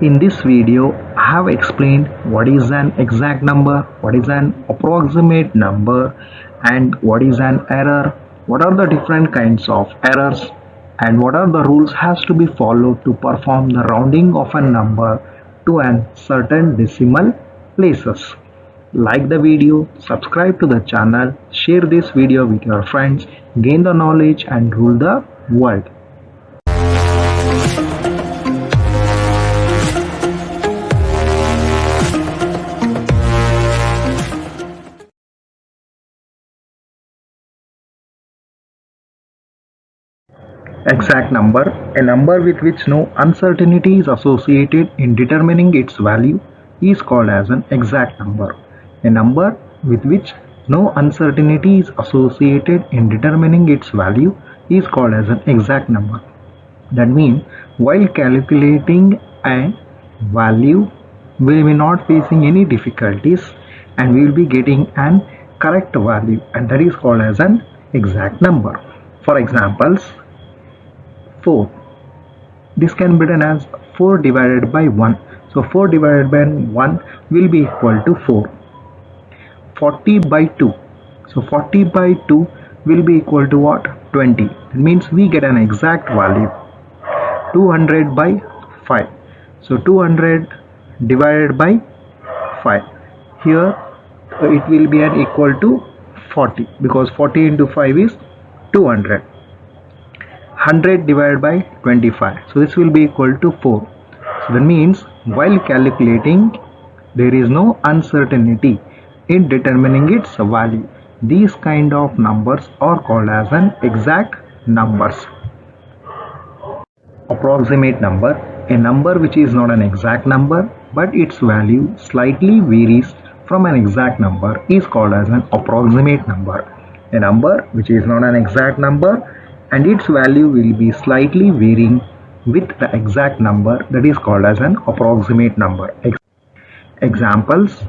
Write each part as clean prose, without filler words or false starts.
In this video, I have explained what is an exact number, what is an approximate number, and what is an error, what are the different kinds of errors, and what are the rules has to be followed to perform the rounding of a number to a certain decimal places. Like the video, subscribe to the channel, share this video with your friends, gain the knowledge and rule the world. Exact number, a number with which no uncertainty is associated in determining its value, is called as an exact number. A number with which no uncertainty is associated in determining its value is called as an exact number. That means while calculating a value, we will not facing any difficulties and we will be getting an correct value, and that is called as an exact number. For examples, 4. This can be written as 4 divided by 1. So 4 divided by 1 will be equal to 4. 40 by 2. So 40 by 2 will be equal to what? 20. That means we get an exact value. 200 by 5. So 200 divided by 5. Here it will be an equal to 40 because 40 into 5 is 200. 100 divided by 25, so this will be equal to 4. So that means while calculating there is no uncertainty in determining its value. These kind of numbers are called as an exact numbers. Approximate number, a number which is not an exact number but its value slightly varies from an exact number is called as an approximate number. A number which is not an exact number and its value will be slightly varying with the exact number, that is called as an approximate number. Examples: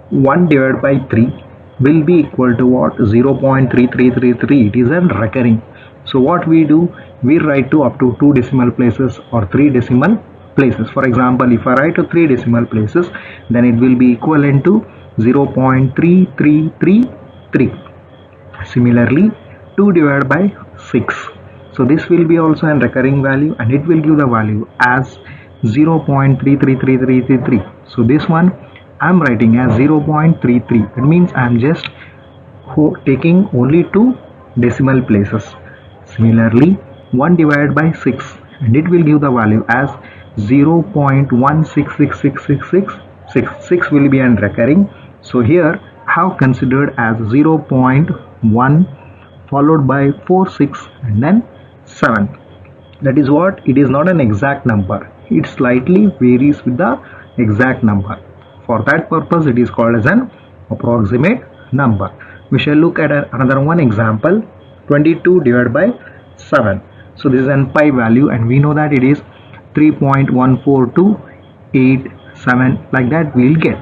1 divided by 3 will be equal to what? 0.3333. It is a recurring. So what we do, we write to up to 2 decimal places or 3 decimal places. For example, if I write to 3 decimal places, then it will be equivalent to 0.3333. Similarly, 2 divided by 6. So this will be also a recurring value and it will give the value as 0.333333. So this one I am writing as 0.33. It means I am just taking only 2 decimal places. Similarly, 1 divided by 6 and it will give the value as 0.1666666. 6 will be a recurring. So here I have considered as 0.1 followed by 4, 6 and then 7. That is what? It is not an exact number. It slightly varies with the exact number. For that purpose it is called as an approximate number. We shall look at another one example. 22 divided by 7. So this is an pi value and we know that it is 3.14287, like that we will get.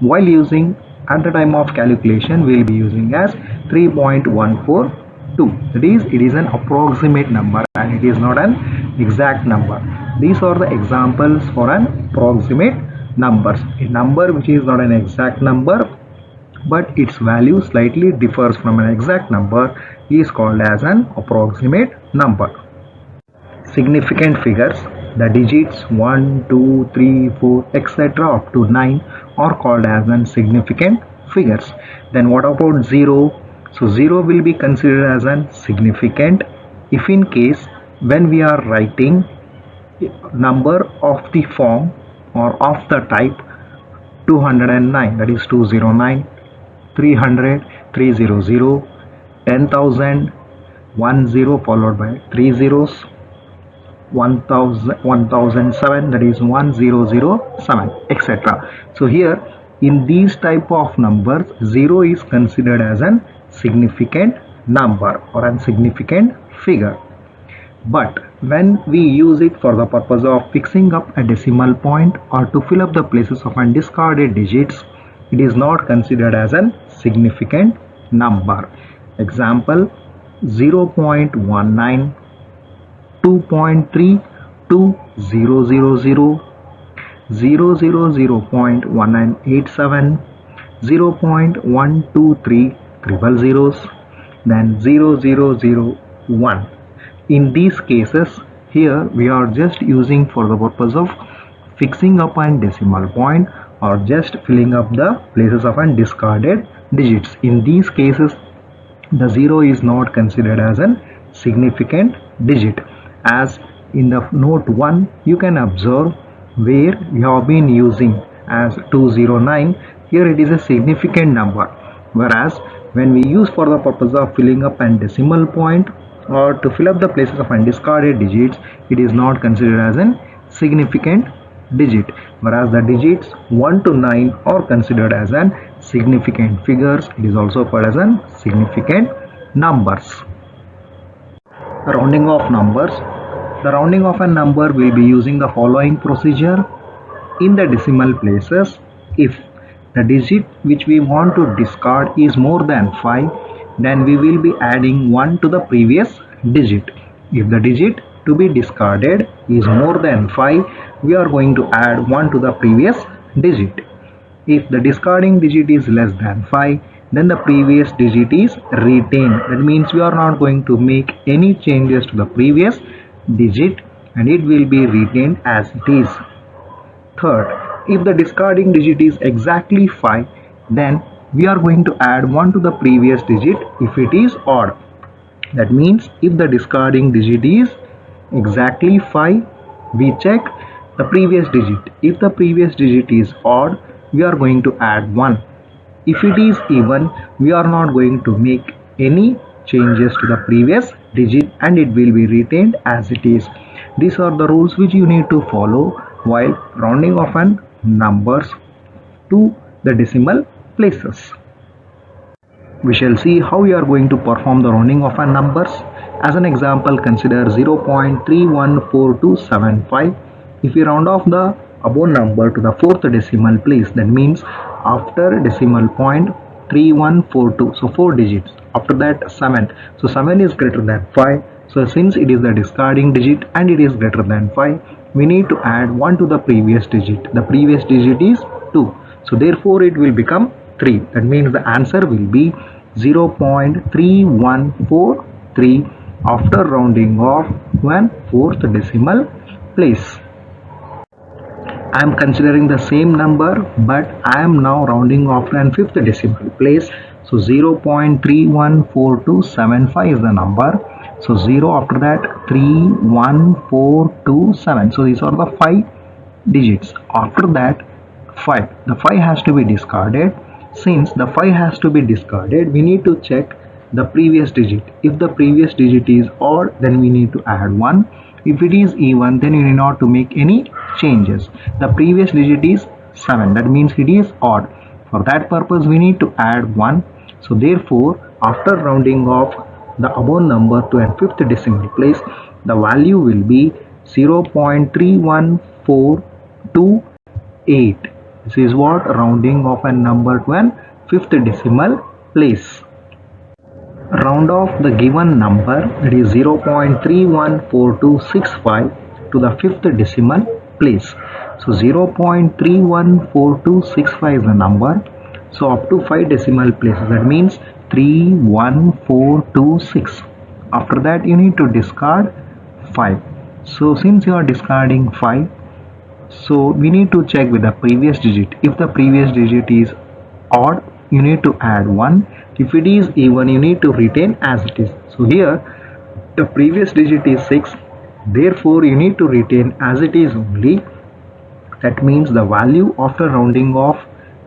While using at the time of calculation we will be using as 3.142. That is, it is an approximate number and it is not an exact number. These are the examples for an approximate numbers. A number which is not an exact number but its value slightly differs from an exact number is called as an approximate number. Significant figures, the digits 1, 2, 3, 4, etc. up to 9 are called as an significant figures. Then what about 0? So 0 will be considered as an significant if in case when we are writing number of the form or of the type 209, that is 209, 300, 300, 10,000, 10 followed by 3 zeros, 1007, that is 1007, etc. So here in these type of numbers 0 is considered as an significant number or a significant figure. But when we use it for the purpose of fixing up a decimal point or to fill up the places of undiscarded digits, it is not considered as a significant number. Example: 0.19, 2.3, to 000, 0.1987, 0.123 triple zeros, then 0001. In these cases, here we are just using for the purpose of fixing up an decimal point or just filling up the places of an discarded digits. In these cases, the 0 is not considered as a significant digit. As in the note 1, you can observe where we have been using as 209. Here it is a significant number, whereas when we use for the purpose of filling up an decimal point or to fill up the places of undiscarded digits, it is not considered as a significant digit, whereas the digits 1 to 9 are considered as an significant figures. It is also called as an significant numbers. Rounding off numbers. The rounding of a number will be using the following procedure. In the decimal places, if the digit which we want to discard is more than 5, then we will be adding 1 to the previous digit. If the digit to be discarded is more than 5, we are going to add 1 to the previous digit. If the discarding digit is less than 5, then the previous digit is retained. That means we are not going to make any changes to the previous digit and it will be retained as it is. Third, if the discarding digit is exactly 5, then we are going to add 1 to the previous digit if it is odd. That means if the discarding digit is exactly 5, we check the previous digit. If the previous digit is odd, we are going to add 1. If it is even, we are not going to make any changes to the previous digit and it will be retained as it is. These are the rules which you need to follow while rounding off an numbers to the decimal places. We shall see how we are going to perform the rounding of our numbers. As an example, consider 0.314275. If we round off the above number to the fourth decimal place, that means after decimal point 3142, so 4 digits, after that 7, so 7 is greater than 5. So since it is the discarding digit and it is greater than 5, we need to add 1 to the previous digit. The previous digit is 2, so therefore it will become 3. That means the answer will be 0.3143 after rounding off one fourth decimal place. I am considering the same number, but I am now rounding off an fifth decimal place. So 0.314275 is the number. So 0 after that 31427. So these are the 5 digits. After that 5. The 5 has to be discarded. Since the 5 has to be discarded, we need to check the previous digit. If the previous digit is odd, then we need to add 1. If it is even, then you need not to make any changes. The previous digit is 7. That means it is odd. For that purpose, we need to add 1. So therefore, after rounding off the above number to a fifth decimal place, the value will be 0.31428. This is what rounding of a number to a fifth decimal place. Round off the given number, that is 0.314265 to the fifth decimal place. So 0.314265 is the number. So up to 5 decimal places, that means 31426. After that you need to discard 5. So since you are discarding 5, so we need to check with the previous digit. If the previous digit is odd, you need to add 1. If it is even, you need to retain as it is. So here the previous digit is 6, therefore you need to retain as it is only. That means the value after rounding off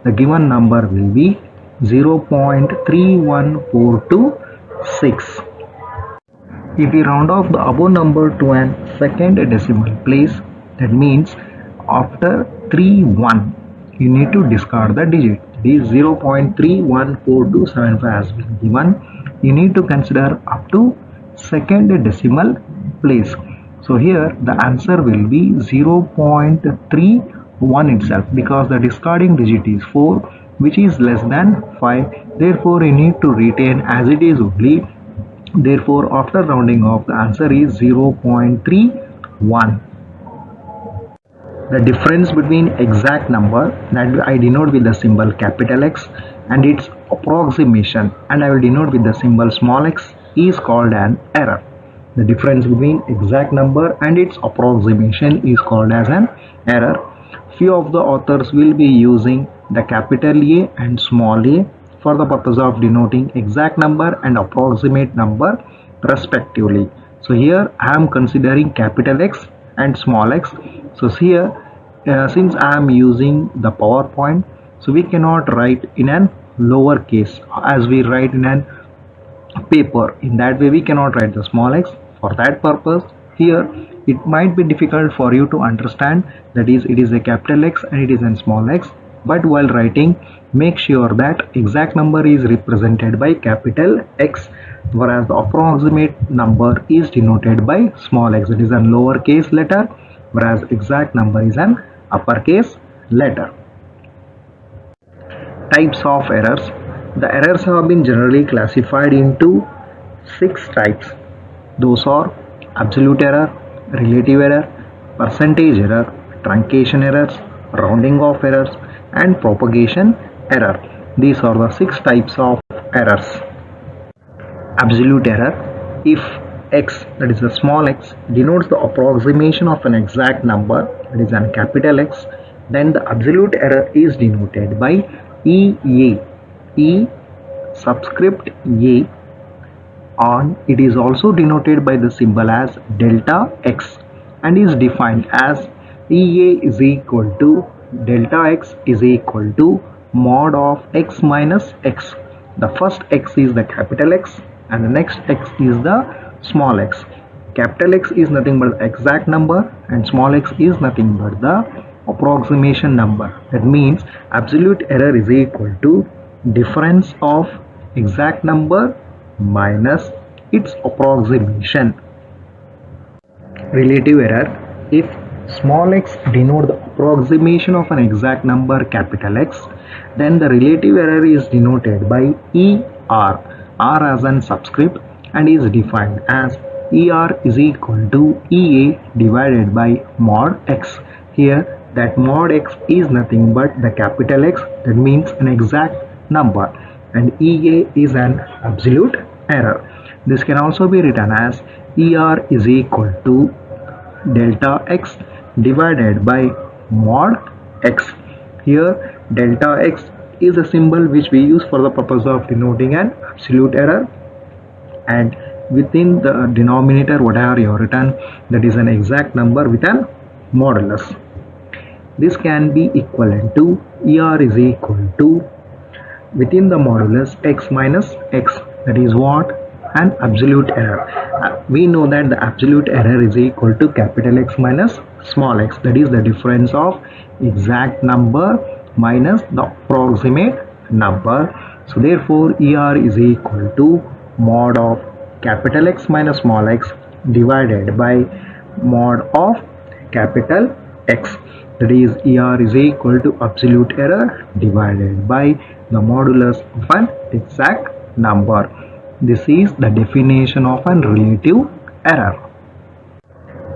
the given number will be 0.31426. If we round off the above number to an second decimal place, that means after 31 you need to discard the digit. This 0.314275 has been given. You need to consider up to second decimal place. So here the answer will be 0.31 itself, because the discarding digit is 4, which is less than 5. Therefore you need to retain as it is only. Therefore after rounding off, the answer is 0.31. The difference between exact number that I denote with the symbol capital X and its approximation, and I will denote with the symbol small x, is called an error. The difference between exact number and its approximation is called as an error. Few of the authors will be using the capital A and small a for the purpose of denoting exact number and approximate number respectively. So here I am considering capital X and small x. So here since I am using the PowerPoint, so we cannot write in an lower case as we write in an paper. In that way we cannot write the small x. For that purpose, here it might be difficult for you to understand, that is, it is a capital X and it is a small x, but while writing make sure that exact number is represented by capital X, whereas the approximate number is denoted by small x, that is a lowercase letter, whereas exact number is an uppercase letter. Types of errors. The errors have been generally classified into 6 types. Those are absolute error, relative error, percentage error, truncation errors, rounding off errors, and propagation error. These are the 6 types of errors. Absolute error. If x, that is a small x, denotes the approximation of an exact number, that is a capital X, then the absolute error is denoted by EA, E subscript A, and it is also denoted by the symbol as delta X and is defined as EA is equal to delta X is equal to mod of X minus X. The first X is the capital X and the next X is the small x. Capital X is nothing but the exact number and small x is nothing but the approximation number. That means absolute error is equal to difference of exact number minus its approximation. Relative error. If small x denote the approximation of an exact number capital X, then the relative error is denoted by ER, R as an subscript, and is defined as ER is equal to EA divided by mod X. Here that mod X is nothing but the capital X, that means an exact number, and EA is an absolute error. This can also be written as ER is equal to delta X divided by mod X. Here delta X is a symbol which we use for the purpose of denoting an absolute error, and within the denominator whatever you have written, that is an exact number with an modulus. This can be equivalent to ER is equal to within the modulus X minus X, that is what? An absolute error. We know that the absolute error is equal to capital X minus small x, that is the difference of exact number minus the approximate number. So therefore ER is equal to mod of capital X minus small x divided by mod of capital X, that is ER is equal to absolute error divided by the modulus of an exact number. This is the definition of an relative error.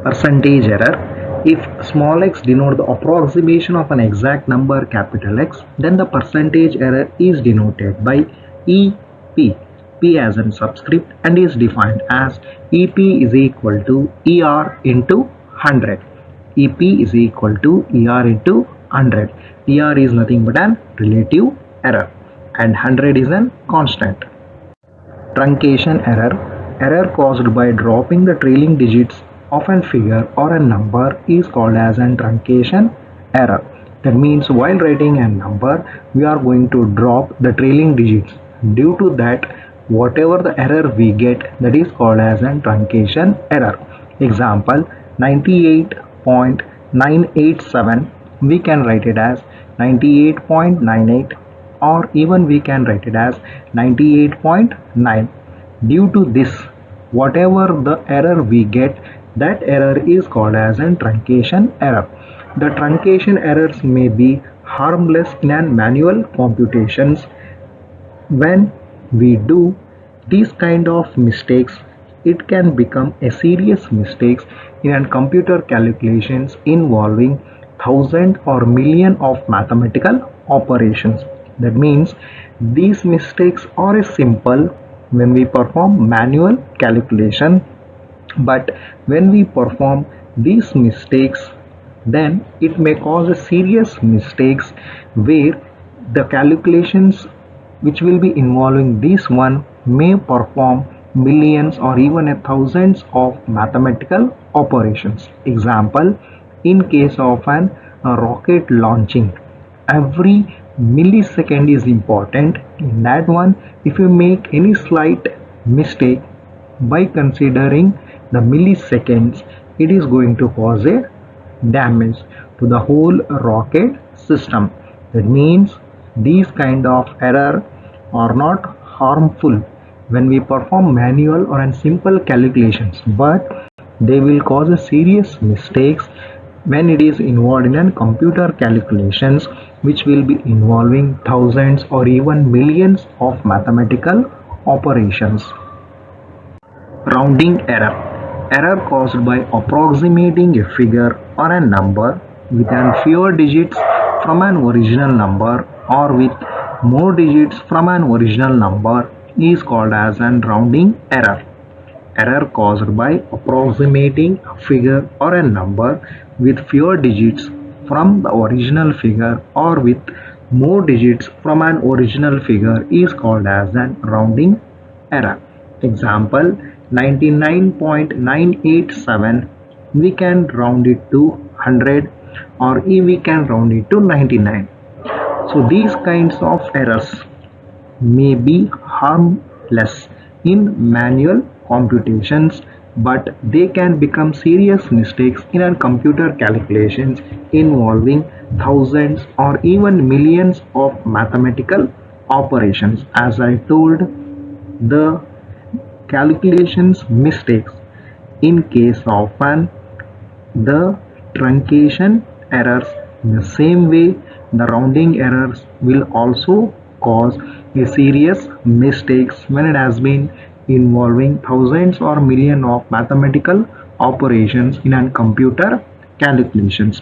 Percentage error. If small x denote the approximation of an exact number capital X, then the percentage error is denoted by EP, P as a subscript, and is defined as EP is equal to ER into 100. EP is equal to ER into 100. ER is nothing but an relative error and 100 is an constant. Truncation error. Error caused by dropping the trailing digits of a figure or a number is called as an truncation error. That means while writing a number, we are going to drop the trailing digits. Due to that, whatever the error we get, that is called as an truncation error. Example, 98.987, we can write it as 98.98, or even we can write it as 98.9. Due to this, whatever the error we get, that error is called as a truncation error. The truncation errors may be harmless in an manual computations. When we do these kind of mistakes, it can become a serious mistakes in an computer calculations involving thousand or million of mathematical operations. That means these mistakes are simple when we perform manual calculation, but when we perform these mistakes, then it may cause a serious mistakes where the calculations which will be involving this one may perform millions or even a thousands of mathematical operations. Example, in case of an rocket launching, every millisecond is important. In that one, if you make any slight mistake by considering the milliseconds, it is going to cause a damage to the whole rocket system. That means these kind of error are not harmful when we perform manual or an simple calculations, but they will cause a serious mistakes when it is involved in an computer calculations which will be involving thousands or even millions of mathematical operations. Rounding error. Error caused by approximating a figure or a number with fewer digits from an original number or with more digits from an original number is called as an rounding error. Error caused by approximating a figure or a number with fewer digits from the original figure or with more digits from an original figure is called as an rounding error. Example, 99.987, we can round it to 100 or we can round it to 99. So these kinds of errors may be harmless in manual computations, but they can become serious mistakes in our computer calculations involving thousands or even millions of mathematical operations. As I told, the calculations mistakes in case of the truncation errors, in the same way the rounding errors will also cause a serious mistakes when it has been involving thousands or million of mathematical operations in a computer calculations.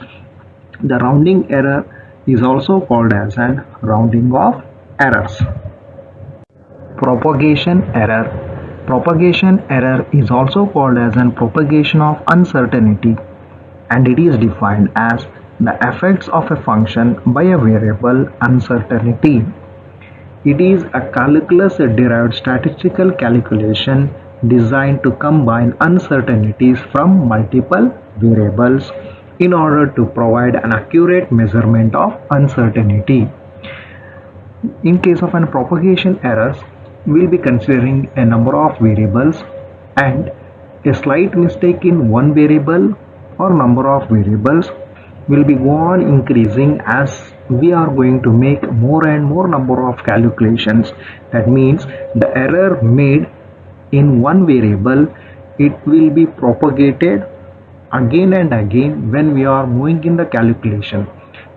The rounding error is also called as an rounding of errors. Propagation error. Propagation error is also called as an propagation of uncertainty, and it is defined as the effects of a function by a variable uncertainty. It is a calculus-derived statistical calculation designed to combine uncertainties from multiple variables in order to provide an accurate measurement of uncertainty. In case of an propagation errors, we will be considering a number of variables, and a slight mistake in one variable or number of variables will be go on increasing as we are going to make more and more number of calculations. That means the error made in one variable, it will be propagated again and again when we are moving in the calculation.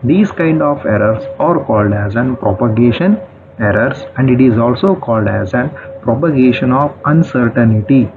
These kind of errors are called as an propagation errors, and it is also called as an propagation of uncertainty.